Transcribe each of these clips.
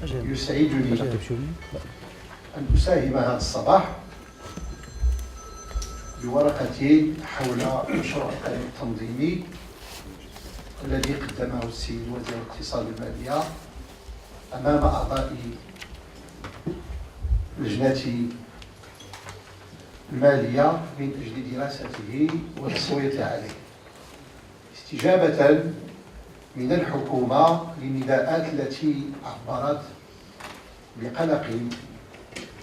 يسعدني أن أساهم هذا الصباح بورقتين حول مشروع القانون التنظيمي الذي قدمه السيد وزير الاقتصاد والمالية أمام أعضاء لجنة المالية من أجل دراسته والتصويت عليه استجابة من الحكومة للنداءات التي عبرت بقلق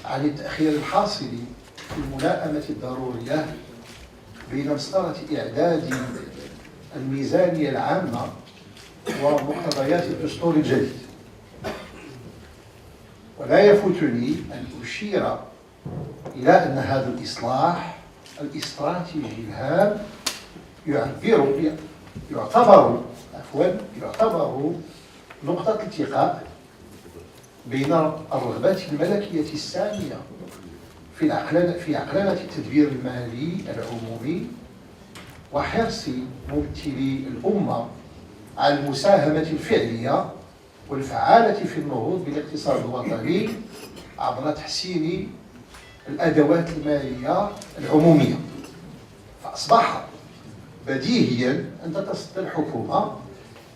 عن التأخير الحاصل في الملائمة الضرورية بين مسطرة إعداد الميزانية العامة ومقتضيات الدستور الجديد. ولا يفوتني أن أشير إلى أن هذا الإصلاح الاستراتيجي الهام يعتبر نقطة التقاء بين الرغبة الملكية السامية في عقلنة التدبير المالي العمومي وحرص ممثلي الأمة على المساهمة الفعلية والفعالة في النهوض بالاقتصاد الوطني عبر تحسين الأدوات المالية العمومية. فأصبح بديهيا أن تتصدى الحكومة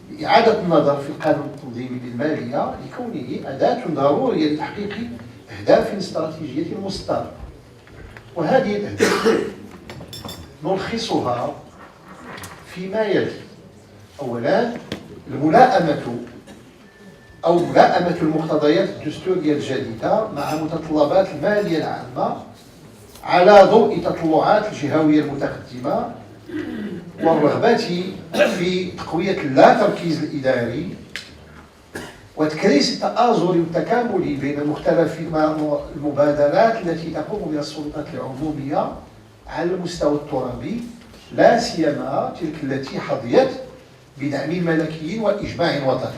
بإعادة النظر في القانون التنظيمي للمالية لكونه أداة ضرورية لتحقيق أهداف استراتيجية مسطرة. وهذه الأهداف نلخصها فيما يلي: أولا، ملائمة المقتضيات الدستورية الجديدة مع متطلبات المالية العامة على ضوء تطلعات الجهوية المتقدمة والرغبة في تقوية اللا-تركيز الإداري وتكريس التآزر والتكامل بين مختلف المبادرات التي تقوم بها السلطات العمومية على المستوى الترابي، لا سيما تلك التي حظيت بدعم ملكي وإجماع وطني.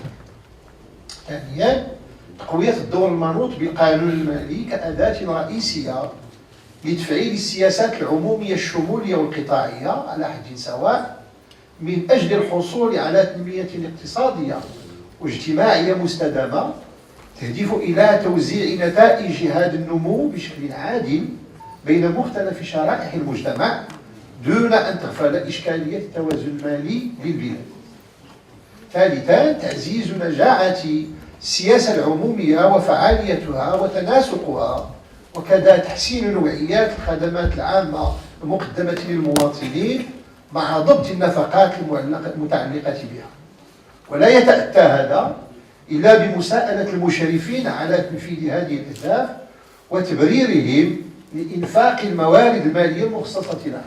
ثانيا، تقوية الدور المنوط بالقانون المالي كأداة رئيسية لتفعيل السياسات العمومية الشمولية والقطاعية على حد سواء من أجل الحصول على تنمية اقتصادية واجتماعية مستدامة تهدف إلى توزيع نتائج هذا النمو بشكل عادل بين مختلف شرائح المجتمع دون أن تغفل إشكالية التوازن المالي للبلاد. ثالثا، تعزيز نجاعة السياسة العمومية وفعاليتها وتناسقها، وكذا تحسين نوعيات الخدمات العامة المقدمة للمواطنين مع ضبط النفقات المتعلقة بها. ولا يتأتى هذا إلا بمساءلة المشرفين على تنفيذ هذه الأهداف وتبريرهم لإنفاق الموارد المالية المخصصة لها.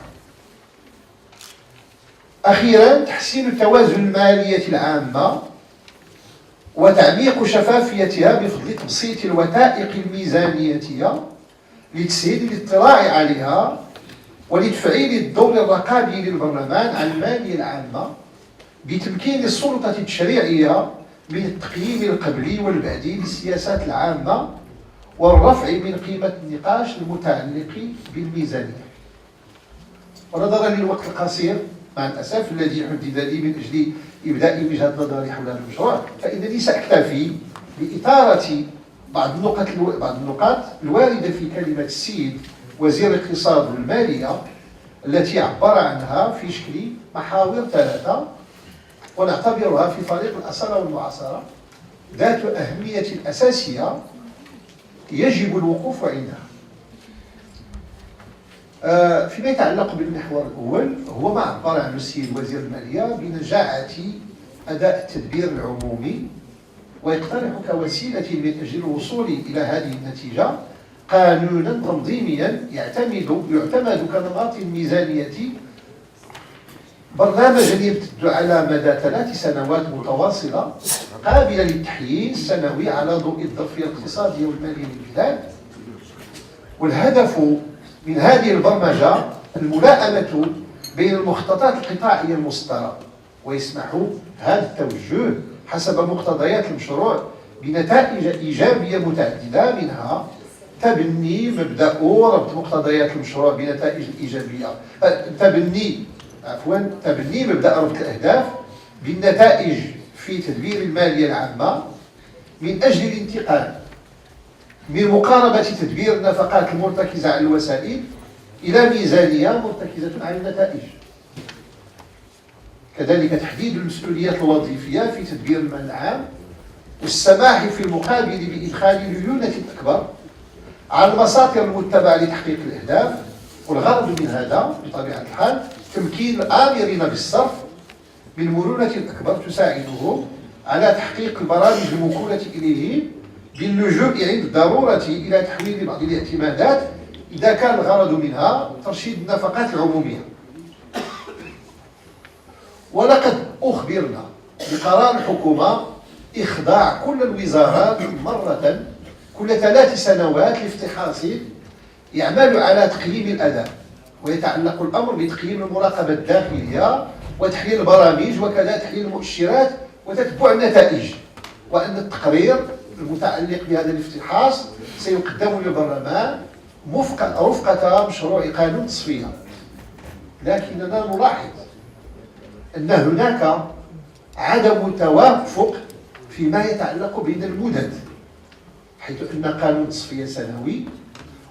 أخيرا، تحسين التوازن المالية العامة وتعميق شفافيتها بفضل تبسيط الوثائق الميزانية لتسهيل الاطلاع عليها ولتفعيل الدور الرقابي للبرلمان على المالية العامة بتمكين السلطة التشريعية من التقييم القبلي والبعدي للسياسات العامة والرفع من قيمة النقاش المتعلق بالميزانية. ونظرا للوقت القصير مع الأسف الذي حدد لي من أجل إبداء وجهة نظري حول هذا المشروع، فإنني سأكتفي بإثارة بعض النقاط الواردة في كلمة السيد وزير الاقتصاد والمالية التي عبر عنها في شكل محاور ثلاثة ونعتبرها في طريق الأصالة والمعاصرة ذات أهمية أساسية يجب الوقوف عندها. فيما يتعلق بالمحور الأول، هو ما عبر عنه السيد وزير المالية بنجاعة أداء التدبير العمومي، ويقترح كوسيلة من أجل الوصول إلى هذه النتيجة قانونا تنظيميا يعتمد كنمط الميزانية برنامجا يمتد على مدى 3 سنوات متواصلة قابلة للتحيين السنوي على ضوء الظرفية الاقتصادية والمالية للبلاد. والهدف من هذه البرمجة الملائمة بين المخططات القطاعية المصدرة، ويسمح هذا التوجه حسب مقتضيات المشروع بنتائج إيجابية متعددة، منها تبني مبدأ ربط مقتضيات المشروع بنتائج الإيجابية تبني مبدأ ربط الأهداف بالنتائج في تدبير المالية العامة من أجل الانتقال من مقاربة تدبير النفقات المرتكزة على الوسائل إلى ميزانية مرتكزة على النتائج. كذلك تحديد المسؤوليات الوظيفية في تدبير المال العام، والسماح في المقابل بإدخال ليونة أكبر على المساطر المتبعة لتحقيق الأهداف. والغرض من هذا بطبيعة الحال تمكين الآمرين بالصرف من مرونة أكبر تساعدهم على تحقيق البرامج الموكولة إليه، باللجوء عند الضرورة إلى تحويل بعض الاعتمادات إذا كان الغرض منها ترشيد النفقات العمومية. ولقد أخبرنا بقرار الحكومة إخضاع كل الوزارات مرة كل 3 سنوات لافتحاص يعمل على تقييم الأداء، ويتعلق الأمر بتقييم المراقبة الداخلية وتحليل البرامج وكذا تحليل المؤشرات وتتبع النتائج، وأن التقرير المتعلق بهذا الافتحاص سيقدم للبرلمان رفقة مشروع قانون تصفية. لكننا نلاحظ أن هناك عدم توافق فيما يتعلق بين المدد، حيث أن قانون تصفية سنوي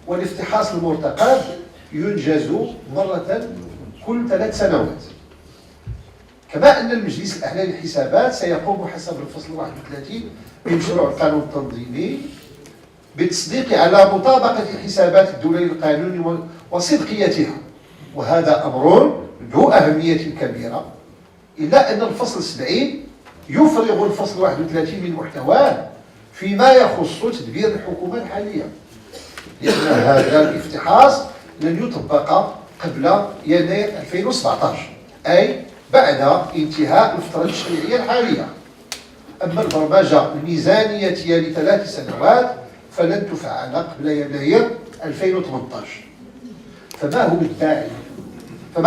والافتحاص المرتقب ينجز مرة كل 3 سنوات. كما أن المجلس الأعلى للحسابات سيقوم حسب الفصل 31 من مشروع القانون التنظيمي بالتصديق على مطابقة الحسابات الدولية للقانون وصدقيتها، وهذا أمر ذو أهمية كبيرة، إلا أن الفصل 70 يفرغ الفصل 31 من محتواه فيما يخص تدبير الحكومة الحالية، لأن هذا الافتحاص لن يطبق قبل يناير 2017، أي بعد انتهاء الفترة التشريعية الحالية. أما البرمجة الميزانية ل3 سنوات فلن تفعل قبل يناير 2018. فما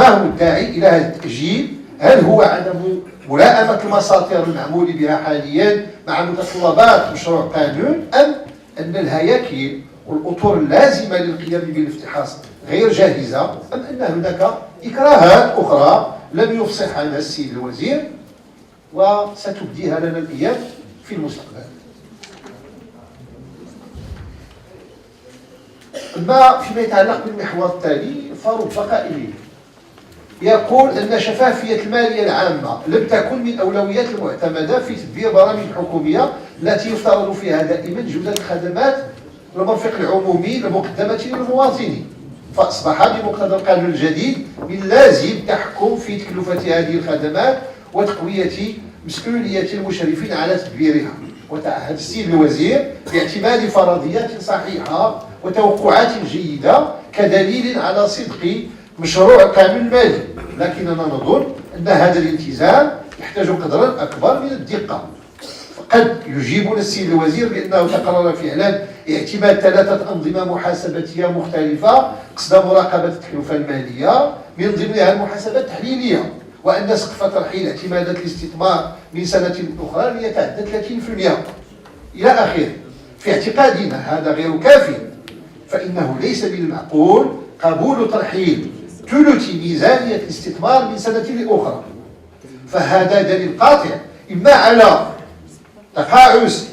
هو الداعي إلى هذا التأجيل؟ هل هو عدم ملائمة المساطر المعمول بها حاليا مع متطلبات مشروع قانون، أم أن الهياكل والأطر اللازمة للقيام بالافتحاص غير جاهزة، أم أن هناك إكراهات أخرى لم يفصح عنها السيد الوزير وستبديها لنا الأيام في المستقبل؟ أما فيما يتعلق بالمحور التالي فرب قائلين يقول أن شفافية المالية العامة لم تكن من أولويات المعتمدة في تدبير برامج الحكومية التي يفترض فيها دائما جودة الخدمات المرفق العمومي المقدمة للمواطنين، فأصبح بمقتضى القانون الجديد من لازم تحكم في تكلفة هذه الخدمات وتقوية مسؤولية المشرفين على تدبيرها. وتعهد السيد الوزير باعتماد فرضيات صحيحة وتوقعات جيدة كدليل على صدق مشروع قانون المالي، لكننا نظن أن هذا الالتزام يحتاج قدرا أكبر من الدقة. قد يجيبنا السيد الوزير بأنه تقرر فعلا اعتماد 3 أنظمة محاسبتية مختلفة قصد مراقبة التكلفة المالية، من ضمنها المحاسبة التحليلية، وأن سقف ترحيل اعتمادات الاستثمار من سنة أخرى ليتعدى 30% إلى آخره. في اعتقادنا هذا غير كاف، فإنه ليس من المعقول قبول ترحيل ثلث ميزانية الاستثمار من سنة لأخرى، فهذا دليل قاطع إما على تقاعس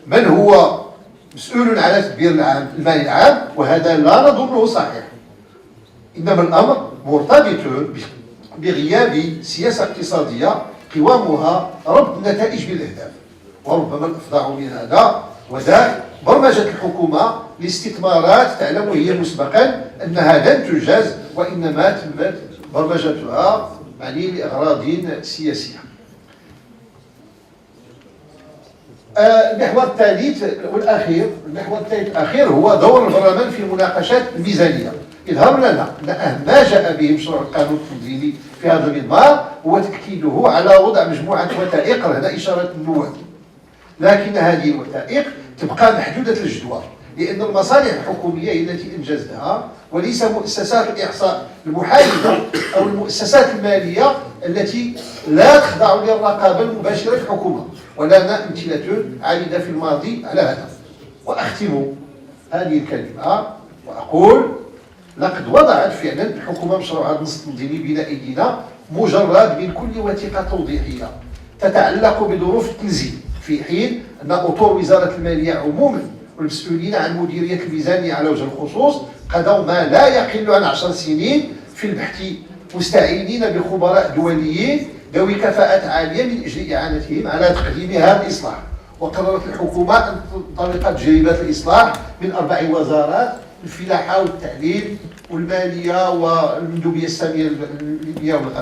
من هو مسؤول على تدبير المال العام، وهذا لا نظنه صحيح، إنما الأمر مرتبط بغياب سياسة اقتصادية قوامها ربط النتائج بالأهداف. وربما الأفضع من هذا وذاك برمجة الحكومة لاستثمارات تعلم هي مسبقا أنها لن تنجز، وإنما تمت برمجتها لأغراض سياسية. المحور الثالث الأخير هو دور البرلمان في مناقشات الميزانية. يظهر لنا أن أهم ما جاء به مشروع القانون التنظيمي في هذا المضمار هو تأكيده على وضع مجموعة وثائق لها إشارة النواب، لكن هذه الوثائق تبقى محدودة الجدوى، لأن المصالح الحكومية هي التي أنجزتها، وليس مؤسسات الإحصاء المحايدة أو المؤسسات المالية التي لا تخضع للرقابة المباشرة للحكومة، ولنا أمثلة عديدة في الماضي على هذا. وأختم هذه الكلمة وأقول لقد وضعت فعلا الحكومة مشروع النص التنظيمي بين أيدينا مجرد من كل وثيقة توضيحية تتعلق بظروف التنزيل، في حين أن أطر وزارة المالية عموما والمسؤولين عن مديرية الميزانية على وجه الخصوص قضوا ما لا يقل عن 10 سنين في البحث مستعينين بخبراء دوليين ذوي كفاءات عالية من أجل إعانتهم على تقديم هذا الإصلاح. وقررت الحكومة أن تنطلق تجربة الإصلاح من 4 وزارات: الفلاحة والتعليم والمالية والمندوبية السامية للمياه والغذاء.